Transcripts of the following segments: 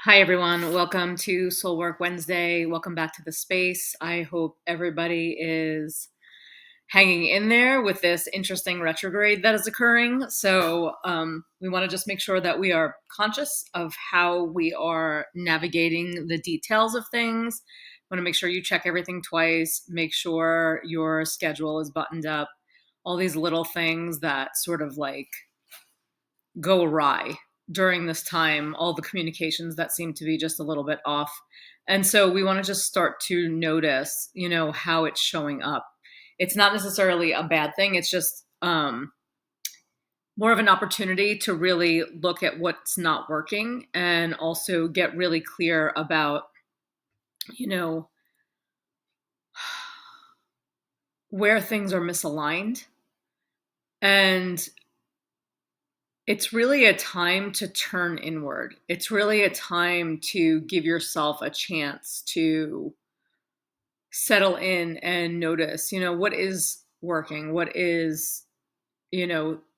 Hi, everyone. Welcome to Soul Work Wednesday. Welcome back to the space. I hope everybody is hanging in there with this interesting retrograde that is occurring. We want to just make sure that we are conscious of how we are navigating the details of things. Want to make sure you check everything twice, make sure your schedule is buttoned up, all these little things that sort of like go awry during this time, all the communications that seem to be just a little bit off. And so we want to just start to notice, how it's showing up. It's not necessarily a bad thing. It's just more of an opportunity to really look at what's not working and also get really clear about, you know, where things are misaligned. And it's really a time to turn inward. It's really a time to give yourself a chance to settle in and notice, what is working, what is,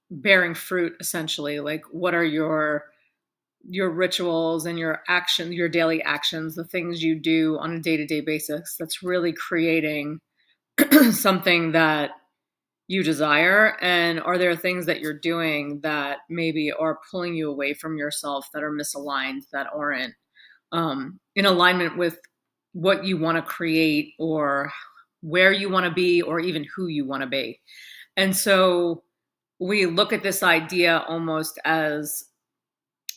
bearing fruit essentially. Like what are your rituals and your action, your daily actions, the things you do on a day-to-day basis that's really creating something that you desire, and are there things that you're doing that maybe are pulling you away from yourself, that are misaligned, that aren't in alignment with what you want to create or where you want to be or even who you want to be. And so we look at this idea almost as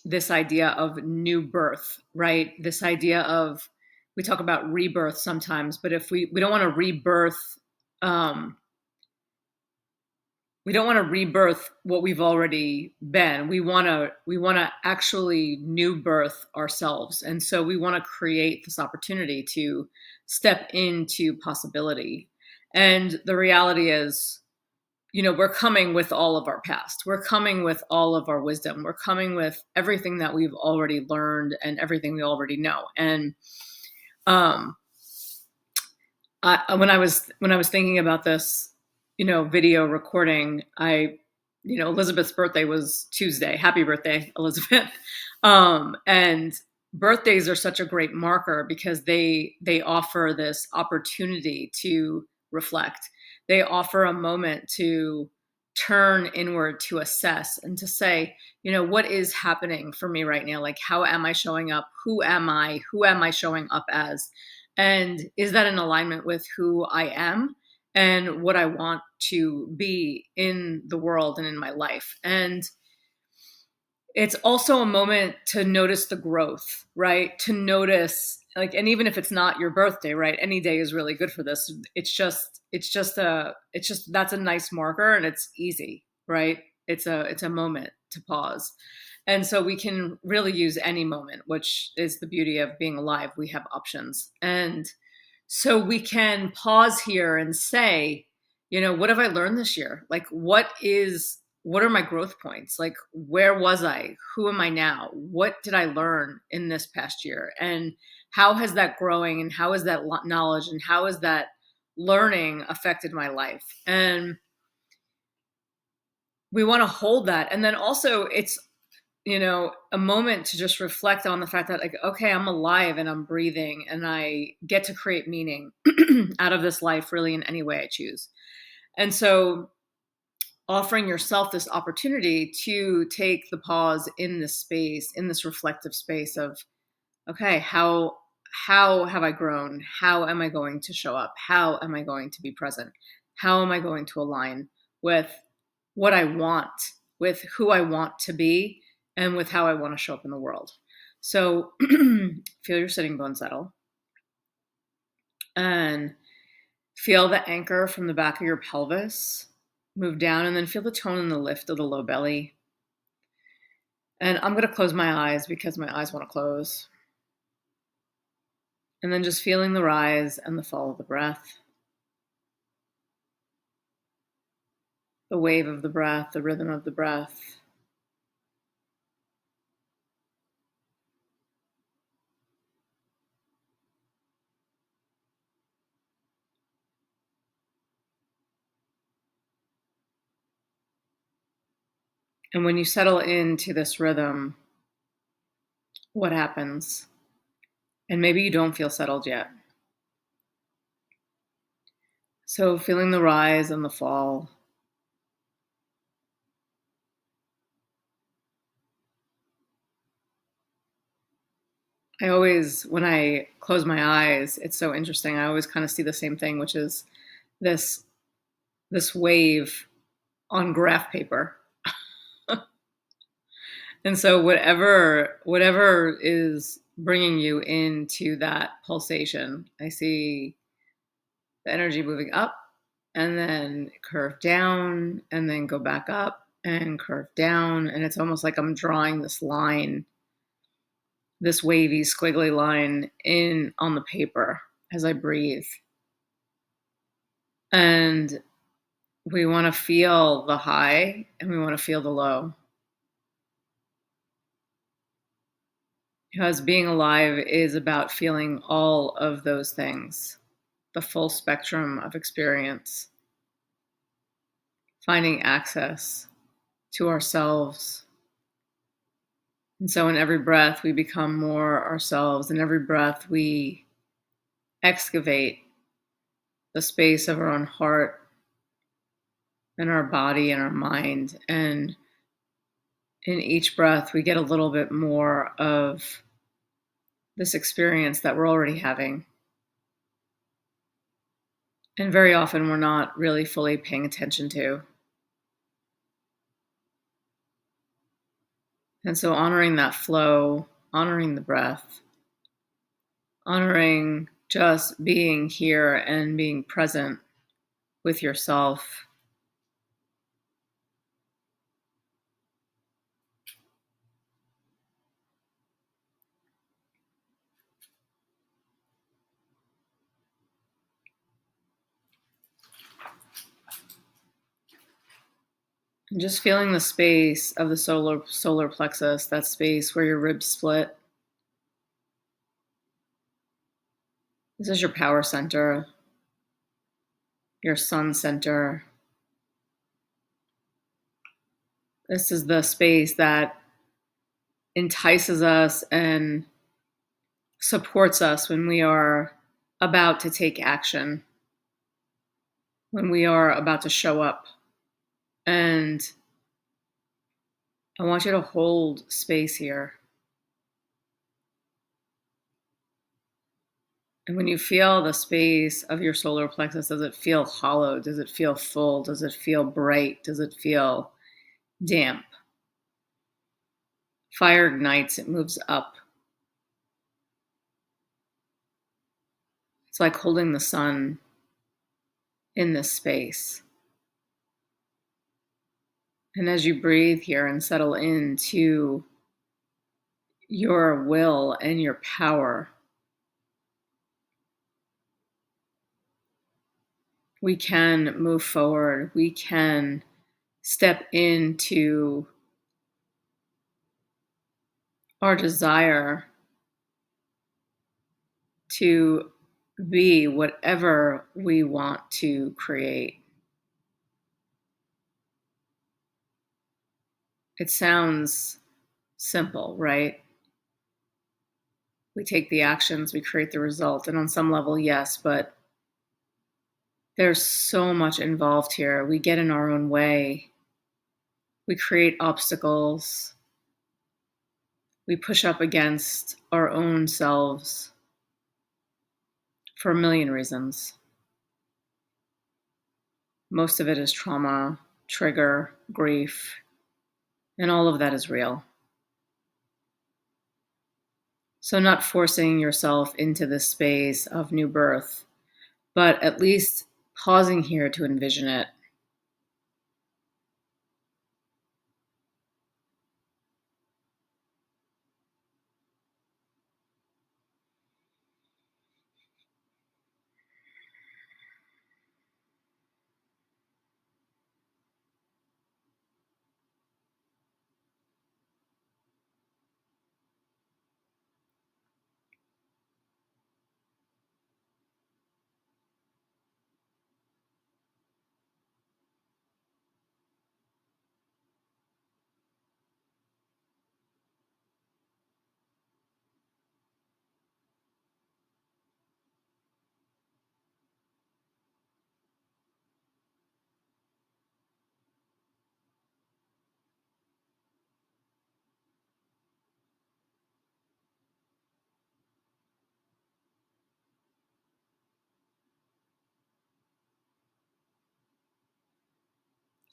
this idea of new birth, right? This idea of, we talk about rebirth sometimes, but if we don't want to rebirth, um, we don't want to rebirth what we've already been. We want to actually new birth ourselves. And so we want to create this opportunity to step into possibility. And the reality is, we're coming with all of our past. We're coming with all of our wisdom. We're coming with everything that we've already learned and everything we already know. And um, when I was thinking about this, video recording, Elizabeth's birthday was Tuesday. Happy birthday, Elizabeth. And birthdays are such a great marker because they offer this opportunity to reflect. They offer a moment to turn inward, to assess and to say, what is happening for me right now? Like, how am I showing up? Who am I? Who am I showing up as? And is that in alignment with who I am and what I want to be in the world and in my life? And it's also a moment to notice the growth, right? To notice, like, and even if it's not your birthday, right? Any day is really good for this. That's a nice marker, and it's easy, right? It's a moment to pause. And so we can really use any moment, which is the beauty of being alive. We have options. And so we can pause here and say, what have I learned this year? Like, what are my growth points? Like, where was I? Who am I now? What did I learn in this past year? And how has that growing and how is that knowledge and how is that learning affected my life? And we want to hold that. And then also it's, a moment to just reflect on the fact that, like, okay, I'm alive and I'm breathing and I get to create meaning out of this life really in any way I choose. And so offering yourself this opportunity to take the pause in this space, in this reflective space of, okay, how have I grown? How am I going to show up? How am I going to be present? How am I going to align with what I want, with who I want to be, and with how I want to show up in the world? So feel your sitting bones settle and feel the anchor from the back of your pelvis move down, and then feel the tone and the lift of the low belly. And I'm going to close my eyes because my eyes want to close. And then just feeling the rise and the fall of the breath, the wave of the breath, the rhythm of the breath. And when you settle into this rhythm, what happens. And maybe you don't feel settled yet. So feeling the rise and the fall. I always, when I close my eyes, it's so interesting. I always kind of see the same thing, which is this this wave on graph paper. And so whatever is bringing you into that pulsation, I see the energy moving up and then curve down and then go back up and curve down, and it's almost like I'm drawing this line, this wavy squiggly line in on the paper as I breathe. And we want to feel the high and we want to feel the low. Because being alive is about feeling all of those things, the full spectrum of experience, finding access to ourselves. And so in every breath, we become more ourselves. In every breath, we excavate the space of our own heart and our body and our mind. And in each breath, we get a little bit more of this experience that we're already having. And very often, we're not really fully paying attention to. And so, honoring that flow, honoring the breath, honoring just being here and being present with yourself. And just feeling the space of the solar plexus, that space where your ribs split. This is your power center, your sun center. This is the space that entices us and supports us when we are about to take action, when we are about to show up. And I want you to hold space here. And when you feel the space of your solar plexus, does it feel hollow? Does it feel full? Does it feel bright? Does it feel damp? Fire ignites, it moves up. It's like holding the sun in this space. And as you breathe here and settle into your will and your power, we can move forward. We can step into our desire to be whatever we want to create. It sounds simple, right? We take the actions, we create the result. And on some level, yes, but there's so much involved here. We get in our own way. We create obstacles. We push up against our own selves for a million reasons. Most of it is trauma, trigger, grief, and all of that is real. So, not forcing yourself into this space of new birth, but at least pausing here to envision it.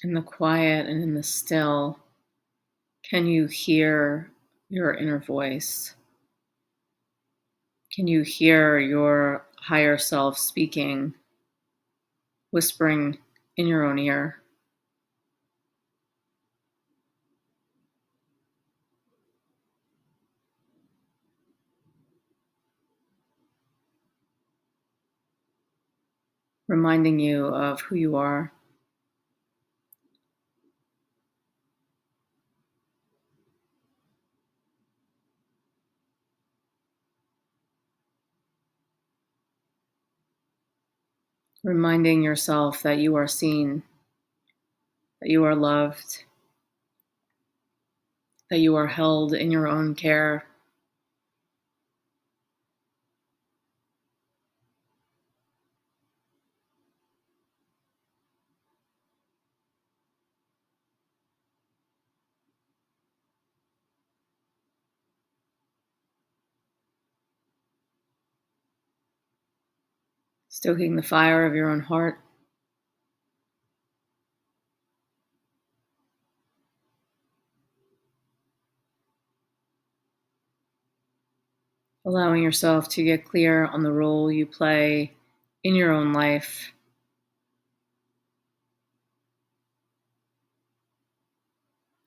In the quiet and in the still, can you hear your inner voice? Can you hear your higher self speaking, whispering in your own ear? Reminding you of who you are. Reminding yourself that you are seen, that you are loved, that you are held in your own care. Stoking the fire of your own heart. Allowing yourself to get clear on the role you play in your own life.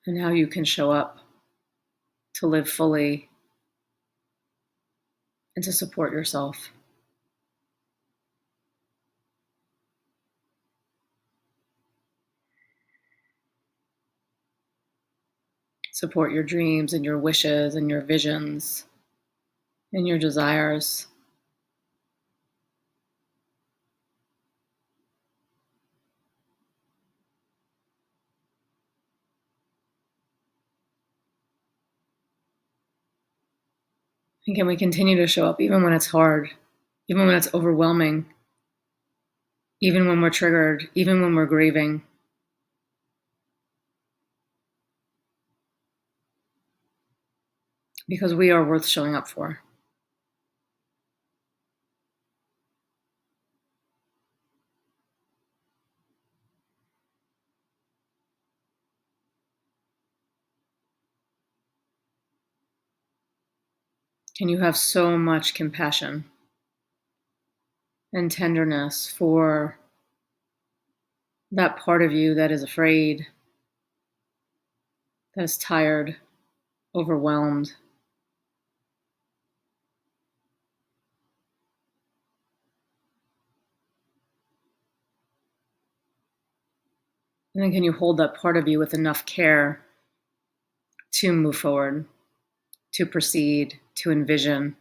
And how you can show up to live fully and to support yourself. Support your dreams and your wishes and your visions and your desires. And can we continue to show up even when it's hard, even when it's overwhelming, even when we're triggered, even when we're grieving? Because we are worth showing up for. Can you have so much compassion and tenderness for that part of you that is afraid, that is tired, overwhelmed? And then can you hold that part of you with enough care to move forward, to proceed, to envision,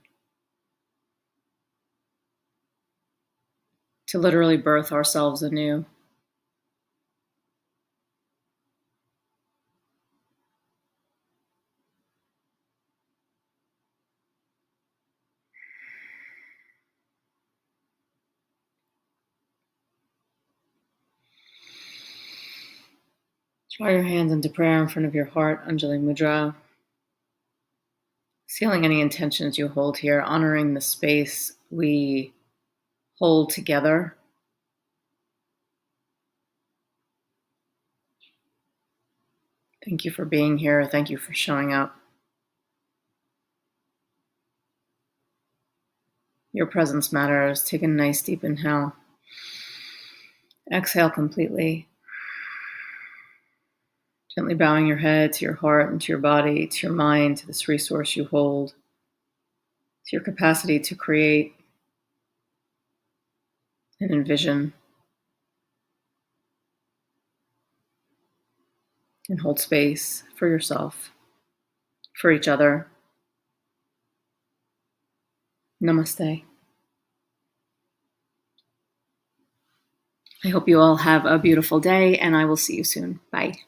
to literally birth ourselves anew? Draw your hands into prayer in front of your heart, Anjali Mudra. Sealing any intentions you hold here, honoring the space we hold together. Thank you for being here. Thank you for showing up. Your presence matters. Take a nice deep inhale. Exhale completely. Gently bowing your head to your heart and to your body, to your mind, to this resource you hold, to your capacity to create and envision and hold space for yourself, for each other. Namaste. I hope you all have a beautiful day, and I will see you soon. Bye.